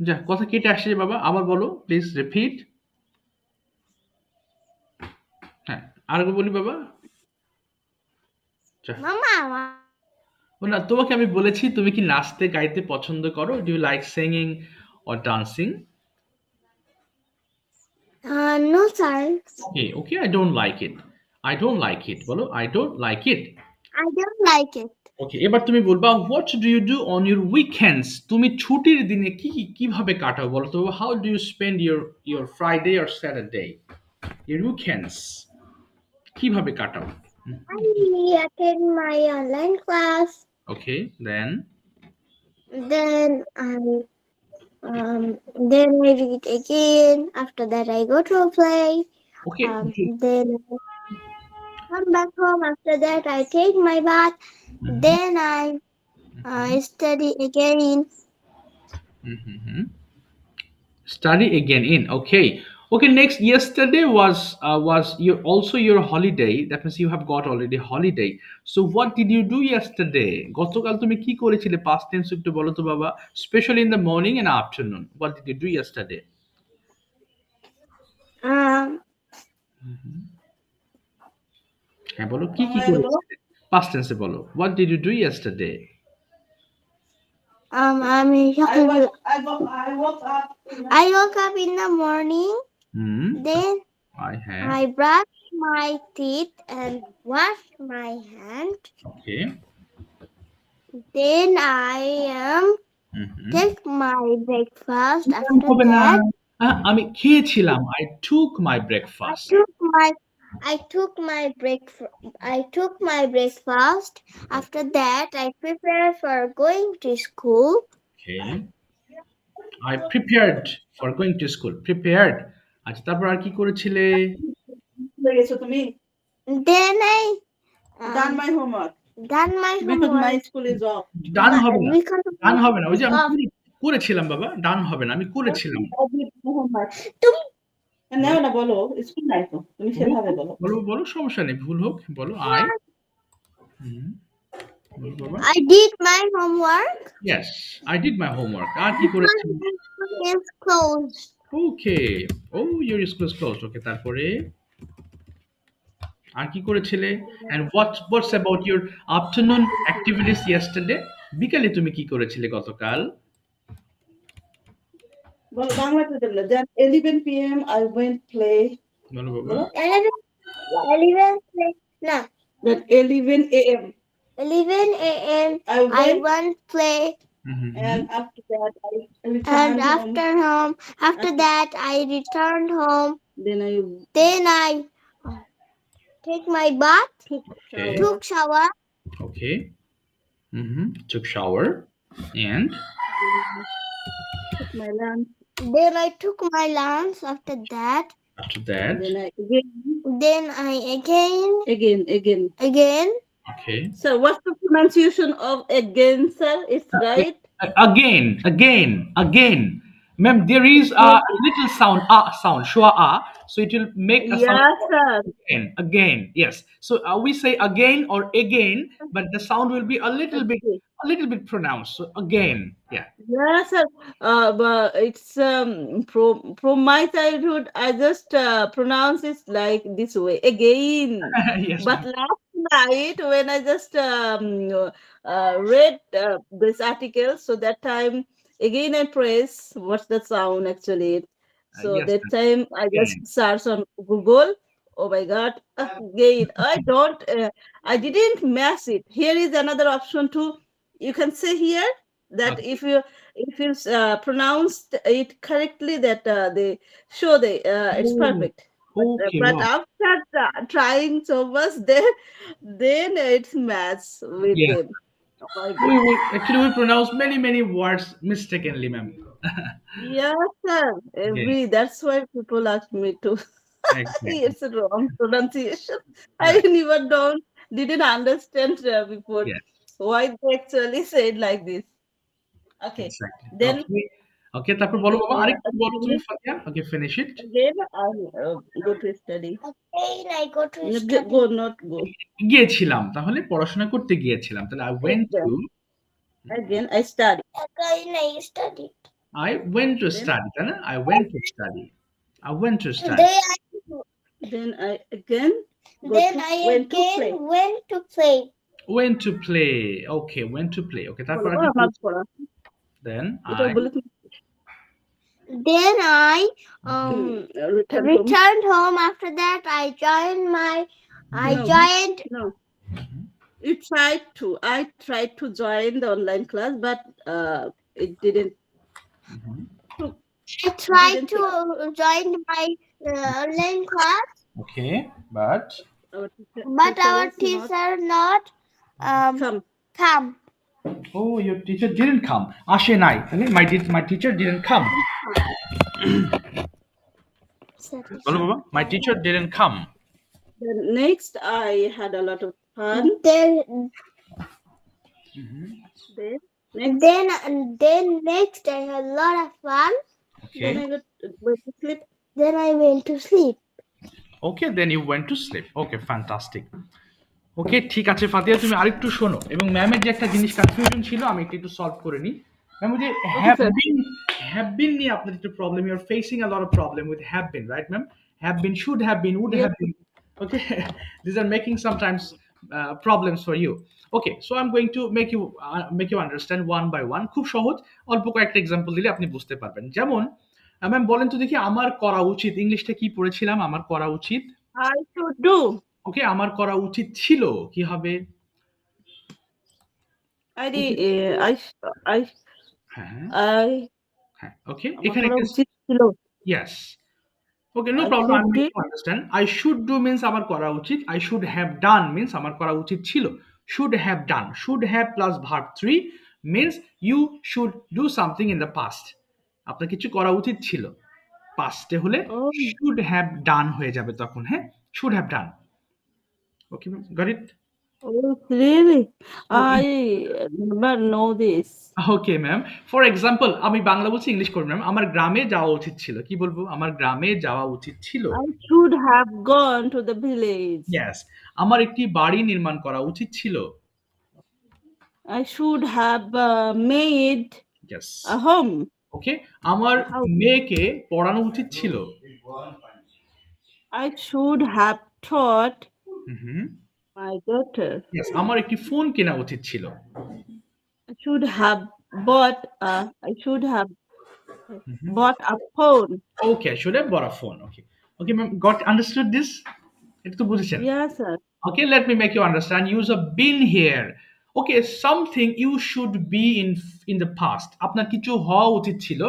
যা কথা কেটে আসছে বাবা আবার বলো প্লিজ রিপিট হ্যাঁ আরেকবার বলি বাবা Mama. না তোমাকে আমি বলেছি তুমি কি নাচতে গাইতে পছন্দ করো do you like singing or dancing No, sir. Okay I don't like it বলো I don't like it I don't like it. Okay এবার তুমি বলবা what do you do on your weekends তুমি ছুটির দিনে কিভাবে কাটাও বলো তো how do you spend your Friday or Saturday your weekends কিভাবে কাটাও I attend my online class. Okay, then Then I read again. After that, I go to a play. okay. Then I come back home. After that, I take my bath. Then I study again. Study again in okay next yesterday was your holiday that means you have got already holiday so what did you do yesterday গতকাল তুমি কি করেছিলে past tense একটু বলো তো বাবা especially in the morning and afternoon what did you do yesterday হ্যাঁ বলো কি করেছিলে past tense বলো what did you do yesterday I woke up in the morning. Then I brushed my teeth and washed my hand. Okay. Then I take my breakfast. After that, আমি খেয়েছিলাম I took my breakfast. I took my breakfast. After that, I prepared for going to school. Okay. I prepared for going to school. Prepared. আচ্ছা তারপর আর কি করেছিলে? তুমি? Then I done my homework. Because my school is off. Done হবে না ওই যে আমি করেছিলাম বাবা done হবে না আমি করেছিলাম তুমি না বলো স্কুল নাই তো তুমি সেভাবে বলো সমস্যা নেই ভুল হোক বলো I did my homework. Yes, I did my homework. আর কি করেছিলে? It's closed. Okay. Oh, your school is closed. Okay, তারপরে আর কি করেছিলে? And what's about your afternoon activities yesterday? বিকালে তুমি কি করেছিলে গতকাল? বলো বাংলাতে বলো that 11 p.m. I went play. বলো বাবা 11 play. No. That 11 a.m. 11 a.m. I went play. And after that I returned home. After that I returned home. Then I take my bath. Took shower. Okay. Took shower and took my lunch. Then I took my lunch. After that After that. Then I again. Okay. So what's the pronunciation of again, sir? It's right. Again. Ma'am, there is a little sound, sound, shua so it will make a sound. Yes, sir. Again, yes. So we say again or again, but the sound will be a little bit pronounced. So again, yeah. Yes, sir. But it's from my childhood, I just pronounce it like this way again. Yes, But last night when I just read this article, so that time again I press what's the sound actually. So yes, that time I just search on Google. Oh my God! Again, I didn't match it. Here is another option too. You can say here that Okay. if you pronounced it correctly, that they show it's perfect. Okay, But wow. after trying so much, then it's match with Yeah. them. Oh my God. Actually, we pronounce many words mistakenly, ma'am. Yes, sir. That's why people ask me to. Exactly. It's a wrong pronunciation. I Right. even didn't understand before Yes. why they actually said like this. Okay. Exactly. Then Okay, তারপর বলো বাবা, uh, আরেকটু বলো তুমি again, Fatiha. Okay, finish it. again I go to study. Again I go to No, study. Go, not go. গিয়েছিলাম, তাহলে পড়াশোনা করতে গিয়েছিলাম, তাহলে I went to. Again I study. Again I studied. I went to study, তাই না? I went to study. I went to study. Then I again went to play. Went to play. Okay, went to play. Okay, তারপর then I returned home. After that I joined No. I tried to join the online class, but it didn't. I tried to join my online class. Okay, but our teacher not come. Oh, your teacher didn't come. Ashe nai. My teacher didn't come. My teacher didn't come. Then next, I had a lot of fun. Then next I had a lot of fun. Okay. Then I went to sleep. Okay, then you went to sleep. Okay, fantastic. ওকে, ঠিক আছে ফাতিয়া, তুমি আরেকটু শোনো, এবং ম্যামের যে একটা জিনিস কনফিউশন ছিল আমি একটু সলভ করে নিই। ম্যাম, যে হ্যাভ বিন নিয়ে আপনার একটু problem, you are facing a lot of problem with have been, right ma'am? Have been, should have been, would have been. Okay, this are making sometimes problems for you. Okay, so I am going to make you understand one by one. খুব সহজ, অল্প কয়েকটা example দিলে আপনি বুঝতে পারবেন। যেমন ma'am বলেন তো দেখি, আমার করা উচিত, ইংলিশটা কি পড়েছিলাম? আমার করা উচিত, I should do. ওকে, আমার করা উচিত ছিল, কি হবে? ওকে, এখানে yes. Okay, no problem. I'm going to understand. I should do means আমার করা উচিত, I should have done means আমার করা উচিত ছিল। Should have done, should have plus verb 3 means you should do something in the past. আপনার কিছু করা উচিত ছিল, পাস্টে হলে should have done হয়ে যাবে তখন। হ্যাঁ, should have done. Okay, got it? Oh, really? I never know this. Okay, ma'am. For example, আমি বাংলা বলছি, ইংলিশ করব ম্যাম। আমার গ্রামে যাওয়া উচিত ছিল, কি বলবো? আমার গ্রামে যাওয়া উচিত ছিল। I should have gone to the village. Yes. আমার একটি বাড়ি নির্মাণ করা উচিত ছিল। I should have made a home. Okay, আমার মেয়েকে পড়ানো উচিত ছিল। I should have taught my daughter. Yes, আমার একটি ফোন কেনা উচিত ছিল। I should have bought a phone. Okay, I should have bought a phone. Okay, ma'am, understood this? এটা তো বুঝেছেন? Yes, sir. Okay, let me make you understand. Use of been here. Okay, something you should be in the past. আপনার কিছু হওয়া উচিত ছিল,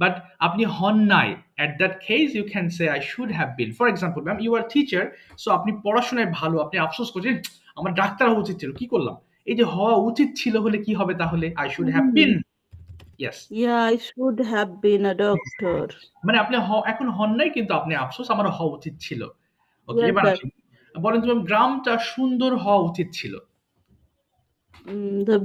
but আপনি হন নাই। At that case, you can say I should have been. For example, ma'am, you are teacher, so আপনি পড়াশোনায় ভালো, আপনি আফসোস করছেন আমার ডাক্তার হওয়া উচিত ছিল, কি করলাম? এই যে হওয়া উচিত ছিল হলে কি হবে তাহলে? I should have been. Yes. I should have been a doctor. মানে আপনি এখন হন নাই, কিন্তু আপনি আফসোস আমার হওয়া উচিত ছিল। ওকে, Yes, এবার sir. আসি। বলেন তো গ্রামটা সুন্দর হওয়া উচিত ছিল। The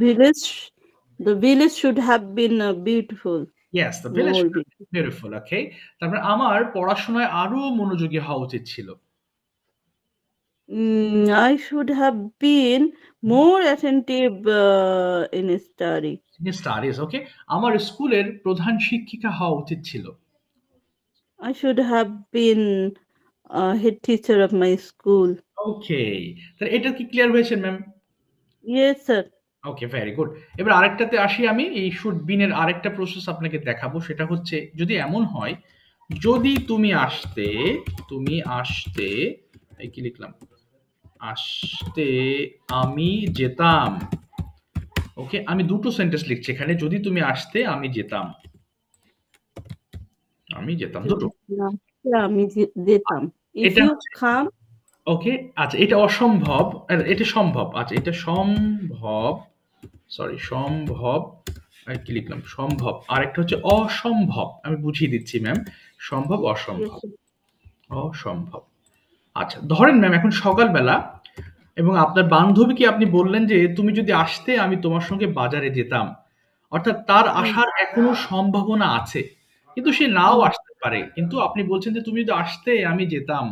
village should have been beautiful. Yes, the village More should be beautiful. Okay, তারপর আমার পড়াশোনায় আরো মনোযোগী হওয়া উচিত ছিল। I should have been more attentive in study. Studies. Okay, আমার স্কুলের প্রধান শিক্ষিকা হওয়া উচিত ছিল। I should have been a head teacher of my school. ওকে, তাহলে এটা কি ক্লিয়ার হয়েছে ম্যাম? Yes, sir. ওকে, ভেরি গুড। এবার আরেকটাতে আসি আমি। এই শুড বিন এর আরেকটা প্রসেস আপনাকে দেখাবো। সেটা হচ্ছে, যদি এমন হয়, যদি তুমি আসতে, এই কি লিখলাম, আসতে আমি যেতাম। ওকে, আমি দুটো সেন্টেন্স লিখছি এখানে। যদি তুমি আসতে আমি যেতাম, দুটো। আমি যেতাম। If এটা you come. ওকে, আচ্ছা, এটা অসম্ভব, এটা সম্ভব। আচ্ছা, এটা সম্ভব, সম্ভব, আর কি লিখলাম, সম্ভব। আর একটা হচ্ছে অসম্ভব। আমি বুঝিয়ে দিচ্ছি ম্যাম, সম্ভব, অসম্ভব, অসম্ভব। আচ্ছা, ধরেন ম্যাম এখন সকালবেলা, এবং আপনার বান্ধবীকে আপনি বললেন যে তুমি যদি আসতে আমি তোমার সঙ্গে বাজারে যেতাম। অর্থাৎ তার আসার এখনো সম্ভাবনা আছে, কিন্তু সে নাও আসতে পারে। কিন্তু আপনি বলছেন যে তুমি যদি আসতে আমি যেতাম।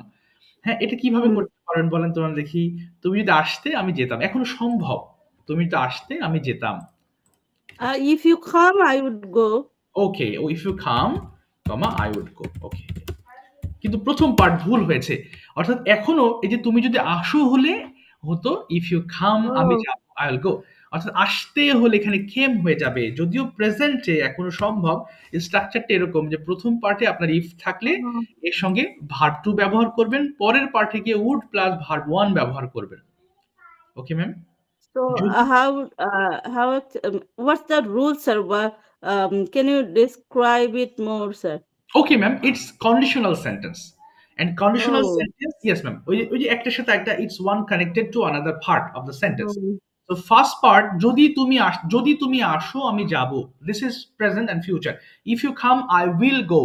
হ্যাঁ, এটা কিভাবে করতে পারেন বলেন তো দেখি। তুমি যদি আসতে আমি যেতাম, এখনো সম্ভব। তুমি যদি আসতে আমি যেতাম। If you come, I would go. Okay, if you come, I would go. Okay, কিন্তু প্রথম পার্ট ভুল হয়েছে। অর্থাৎ এখনো এই যে তুমি যদি আসো হলে হতো ইফ ইউ কাম, আমি যাব, আই উইল গো। অর্থাৎ আসতে হলে এখানে কেম হয়ে যাবে। যদিও প্রেজেন্টে এখনো সম্ভব। স্ট্রাকচারটা এরকম যে প্রথম পার্টে আপনার ইফ থাকলে এর সঙ্গে ভার্ব টু ব্যবহার করবেন, পরের পার্টে গিয়ে উড প্লাস ভার্ব ওয়ান ব্যবহার করবেন। Okay ma'am? So what's the rule, sir? Can you describe it more, sir? Okay, ma'am, it's conditional sentence. And conditional sentence, yes, ma'am. ওই যে একটার সাথে একটা, it's one connected to another part of the sentence. So first part, যদি তুমি আসো আমি যাব, this is present and future. If you come, I will go.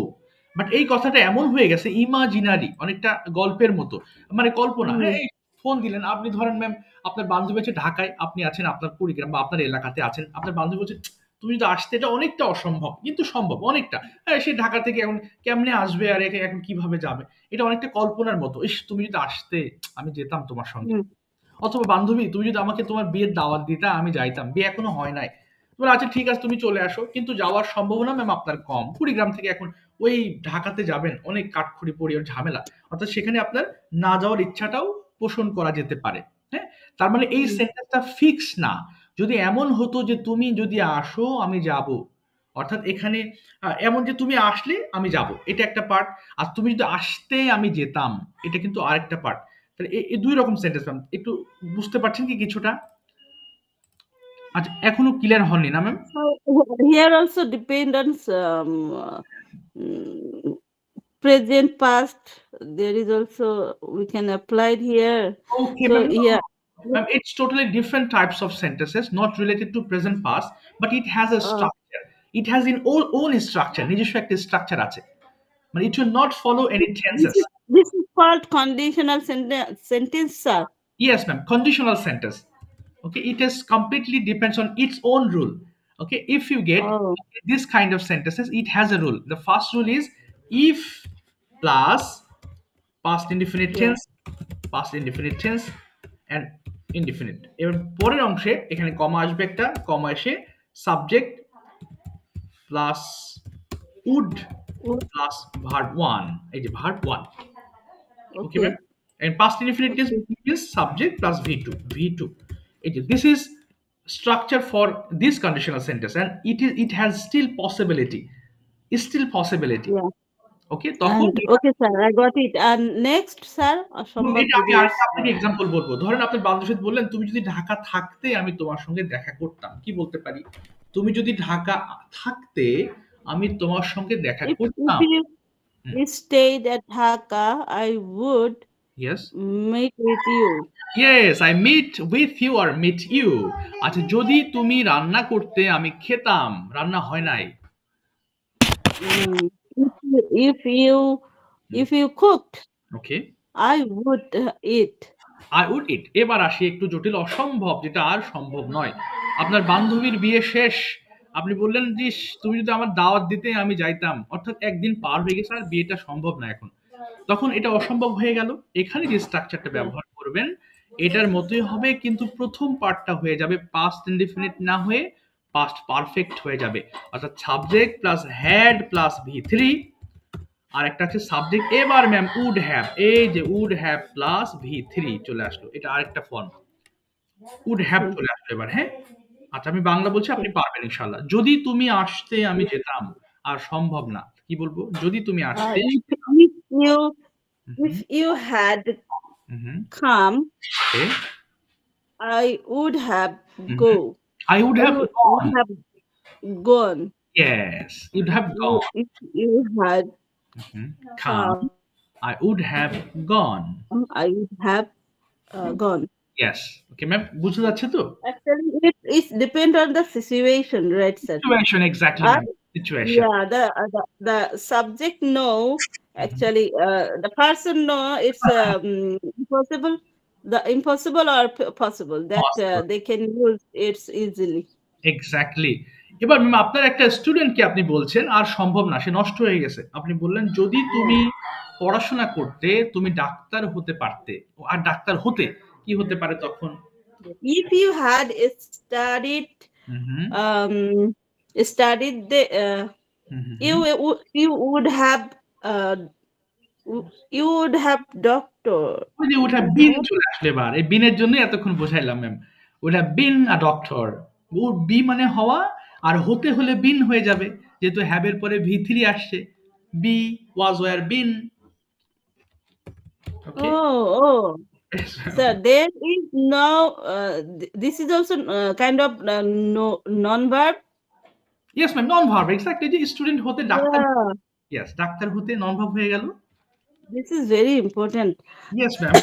But এই কথাটা এমন হয়ে গেছে ইমাজিনারি, অনেকটা গল্পের মতো, মানে কল্পনা। এই ফোন দিলেন, আপনি ধরেন ম্যাম আপনার বান্ধবী আছে ঢাকায়, আপনি আছেন আপনার কুড়িগ্রাম বা আপনার এলাকাতে আছেন, আপনার বান্ধবী বলছে তুমি যদি আসতে, এটা অনেকটা অসম্ভব কিন্তু সম্ভব অনেকটা। সে ঢাকা থেকে এখন কেমনে আসবে, আর এখন কিভাবে যাবে, এটা অনেকটা কল্পনার মতো। ইস, তুমি যদি আসতে আমি যেতাম তোমার সঙ্গে। অথবা বান্ধবী তুমি যদি আমাকে তোমার বিয়ের দাওয়াত দিতা আমি যাইতাম, বিয়ে এখনো হয় নাই। তোমার আচ্ছা ঠিক আছে তুমি চলে আসো, কিন্তু যাওয়ার সম্ভাবনা ম্যাম আপনার কম। কুড়িগ্রাম থেকে এখন ওই ঢাকাতে যাবেন, অনেক কাঠখড়ি পড়ি ওর ঝামেলা। অর্থাৎ সেখানে আপনার না যাওয়ার ইচ্ছাটাও পোষণ করা যেতে পারে। হ্যাঁ, তার মানে এই সেন্টেন্সটা ফিক্স না। যদি এমন হতো যে তুমি যদি আসো আমি যাব, অর্থাৎ এখানে এমন যে তুমি আসলে আমি যাব, এটা একটা পার্ট। আর তুমি যদি আসতে আমি যেতাম, এটা কিন্তু আরেকটা পার্ট। তাহলে এই দুই রকম সেন্টেন্স ম্যাম। একটু বুঝতে পারছেন কি কিছুটা? আচ্ছা, এখনো ক্লিয়ার হননি না ma'am? Here also depend on present, past. There is also, we can apply it here. Okay, so ma'am. yeah. Ma'am, it's totally different types of sentences, not related to present past, but it has a structure. It has in own structure. নিজস্ব একটা structure আছে। মানে it will not follow any tenses. This is called conditional sentence, sir. Yes, ma'am. Conditional sentence. Okay, it is completely depends on its own rule. Okay, if you get this kind of sentences, it has a rule. The first rule is if plus past indefinite tense, past indefinite tense and indefinite. এবার পরের অংশে এখানে কমা আসবে, একটা কমা এসে subject plus would plus verb 1, এই যে verb 1. Okay, ma'am. And past indefinite tense is subject plus v2. This is structure for this conditional sentence, and it has still possibility. Yeah. Okay, okay sir, I got it. And next sir, আপনাকে example বলবো। ধরেন আপনার বান্ধবীর সাথে বললেন তুমি যদি ঢাকা থাকতে আমি তোমার সঙ্গে দেখা করতাম। কি বলতে পারি? তুমি যদি ঢাকা থাকতে আমি তোমার সঙ্গে দেখা করতাম। If you stayed at Dhaka, I would Yes. Meet with you. Yes, I meet with you or meet you. আচ্ছা, যদি তুমি রান্না করতে আমি খেতাম, রান্না হয় নাই। Mm, if you cooked, okay, I would eat. I would eat. এবার আসি একটু জটিল, অসম্ভব, যেটা আর সম্ভব নয়। আপনার বান্ধবীর বিয়ে শেষ, আপনি বললেন যে তুমি যদি আমার দাওয়াত দিতে আমি যাইতাম, অর্থাৎ একদিন পার হয়ে গেছে আর বিয়েটা সম্ভব না এখন, তখন এটা অসম্ভব হয়ে গেল। এখানে যে স্ট্রাকচারটা ব্যবহার করবেন এটার মতোই হবে, কিন্তু প্রথম পার্টটা হয়ে যাবে পাস্ট ইনডিফিনিট না হয়ে পাস্ট পারফেক্ট হয়ে যাবে, অর্থাৎ subject plus had plus V3, আর একটা আছে সাবজেক্ট। এবার ম্যাম উড হ্যাভ, এই যে উড হ্যাভ প্লাস V3 চলে আসলো, এটা আরেকটা ফর্ম, উড হ্যাভ চলে আসলো এবার। হ্যাঁ, আচ্ছা আমি বাংলা বলছি, আপনি পারবেন ইনশাআল্লাহ। যদি তুমি আসতে আমি যেতাম, আর সম্ভব না, কি বলবো? যদি তুমি আসতে, If you had come, okay, I would have go. I would have would have gone. Yes, you'd have gone. If you had Come, I would have gone. I would have gone. Yes. Okay, ma'am. বুঝতে যাচ্ছে তো? Actually, it depends on the situation, right, sir? Situation, exactly. Situation. Yeah, the subject no. Actually, the person no. It's impossible. The impossible or possible that they can use it easily. Exactly. এবার ma'am আপনার একটা স্টুডেন্টকে আপনি বলছেন আর সম্ভব না, সে নষ্ট হয়ে গেছে, আপনি বললেন যদি তুমি পড়াশোনা করতে তুমি ডাক্তার হতে পারতে, আর ডাক্তার হতে কি হতে পারে তখন? If you had studied studied the you would have doctor. You would have been চলে আসলে, এবার এই বিনের জন্য এতক্ষণ বোঝাইলাম ma'am, would have been a doctor. would be মানে হওয়া, আর হতে হলে বিন হয়ে যাবে, যেহেতু have এর পরে V3 আসছে, be was were been. Okay. Oh. So there is no. This is also kind of no non-verb. Yes, ma'am, non-verb. Exactly. যে student হতে ডাক্তার, yes, ডাক্তার হতে non-verb হয়ে গেল। This is very important. Yes, ma'am.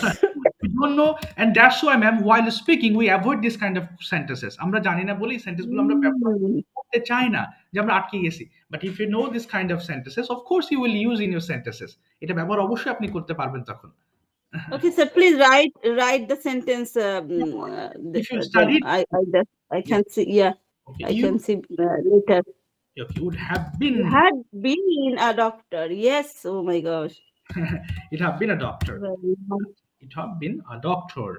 We don't know, and that's why, ma'am, while speaking, we avoid this kind of sentences. আমরা জানি না বলি সেন্টেন্সগুলো আমরা ব্যবহার করতে চাই না, যে আমরা আটকে গেছি। But if you know this kind of sentences, of course you will use in your sentences. এটা ব্যবহার অবশ্যই আপনি করতে পারবেন তখন। Okay, sir, please write the sentence. If you studied, I can see. Yeah, okay, I can see later. Okay, would have been. Had been a doctor. Yes. Oh my gosh. It have been a doctor. It have been a doctor.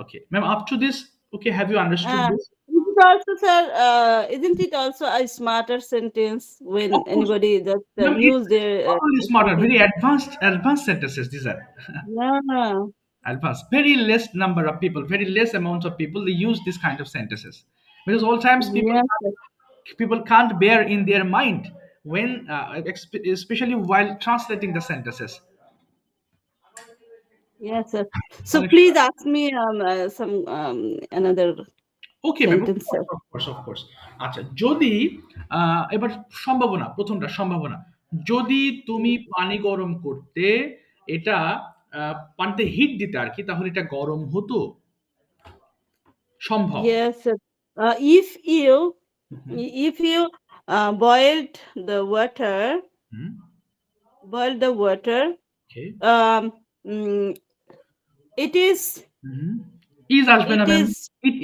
Okay, ma'am. Up to this, okay, have you understood this? Is it also, sir? Isn't it also a smarter sentence when anybody just use their smarter, very advanced sentences? These are. Yeah. Advanced. Very less number of people, very less amount of people they use this kind of sentences, because all times people can't bear in their mind when, especially while translating the sentences. Yes, sir. So please ask me some another. Okay, ma'am. Of course. আচ্ছা, যদি এবার সম্ভাবনা, প্রথমটা সম্ভাবনা, যদি তুমি পানি গরম করতে, এটা পানিতে হিট দিতে আর কি, তাহলে এটা গরম হতো। সম্ভব। Yes, sir. If you boiled the water, okay. It is আসবে না ম্যাম, it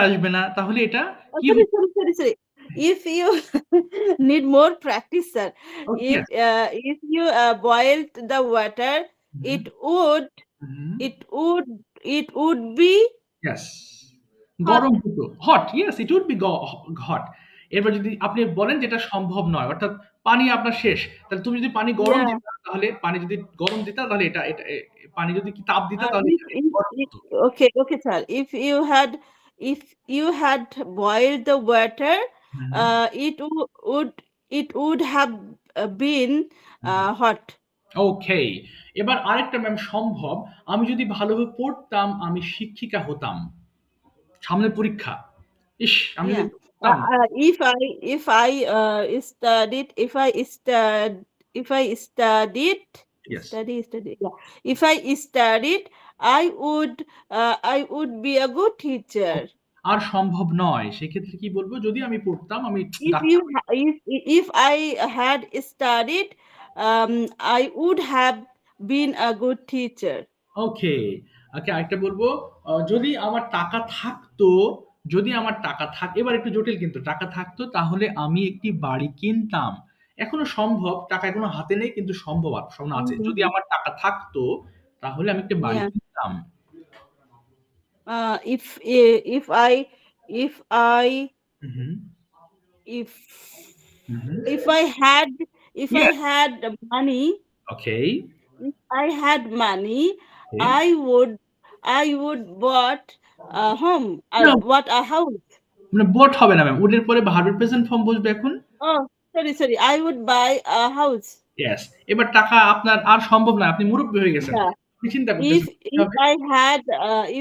আসবে না, তাহলে এটা কি? Sorry. If you need more practice, sir. Okay. If you boiled the water, it would be, yes, গরম হতো, hot. Yes, it would be hot. এবার যদি আপনি বলেন যেটা সম্ভব নয়, অর্থাৎ পানি আপনার শেষ, তাহলে তুমি যদি পানি গরম দিতা, তাহলে পানি যদি গরম দিতা, তাহলে এটা পানি যদি কি তাপ দিতা, তাহলে okay, sir. If you had boiled the water, it would have been hot. Okay. এবার আরেকটা ম্যাম সম্ভব, আমি যদি ভালোভাবে পড়তাম আমি শিক্ষিকা হতাম। সামনে পরীক্ষা, ইস আমি if I studied Yes. Study. Yeah. If I studied, I would be a good teacher. আর সম্ভব নয়। সেক্ষেত্রে কি বলবো? যদি আমি পড়তাম আমি If I had studied, I would have been a good teacher. ওকে। আরেকটা বলবো, যদি আমার টাকা থাকতো, এবার একটু জটিল কিন্তু, টাকা থাকতো তাহলে আমি একটি বাড়ি কিনতাম। এখনো সম্ভব, টাকা এখনো হাতে নেই কিন্তু সম্ভাবনা আছে। যদি আমার টাকা থাকতো তাহলে আমি একটা বাড়ি কিনতাম। If I had money, okay, if I had money, okay. I would bought a home, bought a house. মানে বট হবে না ম্যাম, উডের পরে ভার্বের প্রেজেন্ট ফর্ম বসবে এখন। Oh, sorry, I would buy a house. Yes, এবার টাকা আপনার আর সম্ভব না, আপনি মুরব্বি হয়ে গেছেন। আপনি চিন্তা করতেছেন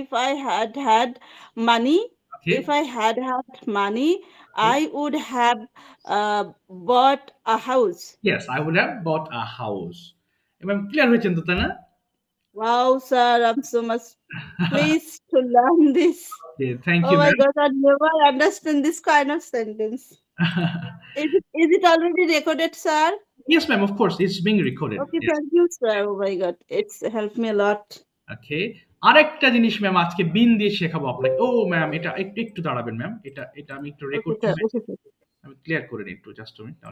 if I had money, okay. If I had money, I would have bought a house. Yes, I would have bought a house. Ma'am clear হয়েছেন তো, তাই না? Wow, sir, I'm so much pleased to learn this. Okay, thank you. Oh my God, I never understand this kind of sentence. Is it already recorded, sir? Yes, ma'am, of course, it's being recorded. Okay, yes. Thank you, sir. Oh my God, it's helped me a lot. Okay, আরেকটা জিনিস ma'am আজকে বিন দিয়ে শেখাবো আপনাকে। ও ma'am, এটা একটু দাঁড়াবেন ma'am, এটা আমি একটু রেকর্ড করে আমি ক্লিয়ার করে নিই একটু, জাস্ট